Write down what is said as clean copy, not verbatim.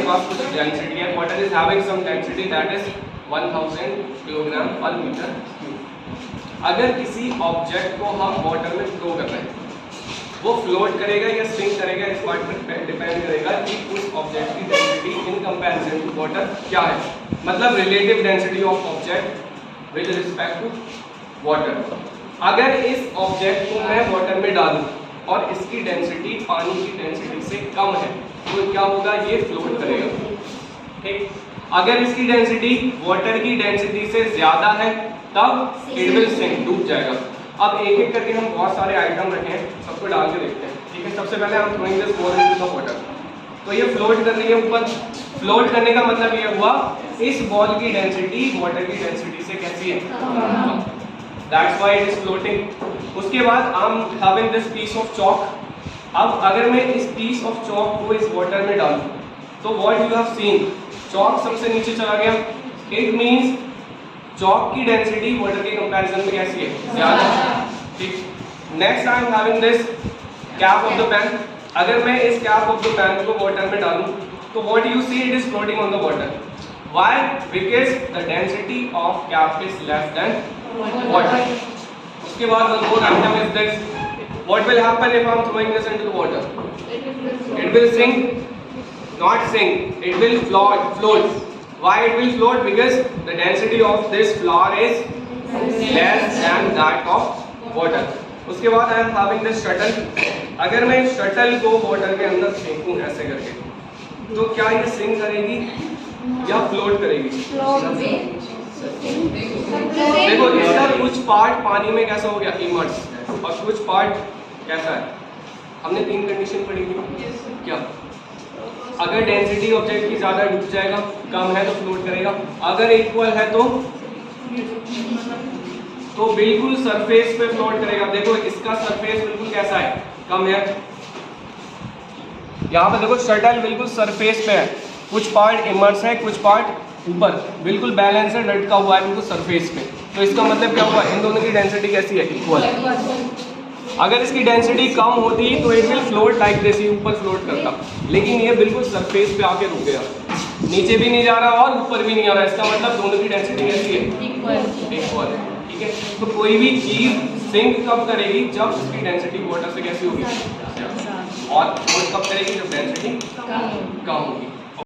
पास कुछ डेंसिटी है, water is having some density that is 1000 kilogram per metre cube. अगर किसी ऑब्जेक्ट को हम वाटर में फ्लो कर रहे हैं, वो फ्लोट करेगा या स्विंग करेगा, इस बात पर डिपेंड करेगा कि उस ऑब्जेक्ट की density in comparison to water क्या है, मतलब relative density of object with respect to water. अगर इस ऑब्जेक्ट को मैं वाटर में डालूं और इसकी डेंसिटी पानी की डेंसिटी से कम है तो क्या होगा, ये फ्लोट करेगा, ठीक। अगर इसकी डेंसिटी वाटर की डेंसिटी से ज्यादा है तब इट विल सिंक, डूब जाएगा। अब एक एक करके हम बहुत सारे आइटम रखे हैं, सबको डाल के देखते हैं, ठीक है। सबसे पहले हम throwing this ball into the water, तो ये फ्लोट कर रही है ऊपर। फ्लोट करने का मतलब ये हुआ इस बॉल की डेंसिटी वाटर की डेंसिटी से कैसी है, that's why it is floating. उसके बाद I am having this piece of chalk. अब अगर मैं इस पीस ऑफ चॉक को इस वाटर में डालूं तो what you have seen, chalk सबसे नीचे चला गया, इट मींस चॉक की डेंसिटी वाटर के कंपैरिजन में कैसी है, ज्यादा, ठीक। Next I am having this cap of the pen. अगर मैं इस कैप ऑफ द पेन को वाटर में डालूं तो what you see, it is floating on the water. Why, because the density of cap is less than water. उसके बाद one more item is this, what will happen if I am throwing this into the water, it will sink, not sink, it will float. Why it will float? Because the density of this flower is less than that of water. उसके बाद I am having this shuttle. अगर मैं shuttle को water के अंदर फेंकूं ऐसे करके तो क्या ये सिंक करेगी या फ्लोट करेगी? देखो इसका कुछ पार्ट पानी में कैसा हो गया, इमर्स, और कुछ पार्ट कैसा है। हमने तीन कंडीशन पढ़ी थी, क्या? अगर डेंसिटी ऑब्जेक्ट की ज्यादा डूब जाएगा, कम है तो फ्लोट करेगा, अगर इक्वल है तो बिल्कुल सरफेस पे फ्लोट करेगा। देखो इसका सरफेस बिल्कुल कैसा है, कम है। यहाँ पे देखो शटल बिल्कुल सरफेस पे है, कुछ पार्ट इमर्स है, कुछ पार्ट ऊपर, बिल्कुल बैलेंस है, लटका हुआ है बिल्कुल सरफेस पे। तो इसका मतलब क्या हुआ, इन दोनों की डेंसिटी कैसी है, इक्वल। अगर इसकी डेंसिटी कम होती तो it will float like this, ये ऊपर फ्लोट करता, लेकिन ये बिल्कुल सरफेस पे आके रुक गया, नीचे भी नहीं जा रहा और ऊपर भी नहीं आ रहा। इसका मतलब दोनों की डेंसिटी कैसी है, इक्वल, ठीक है। तो कोई भी चीज सिंक कब करेगी, जब उसकी डेंसिटी वाटर से कैसी होगी, और फ्लोट कब करेगी, जब डेंसिटी कम होगी।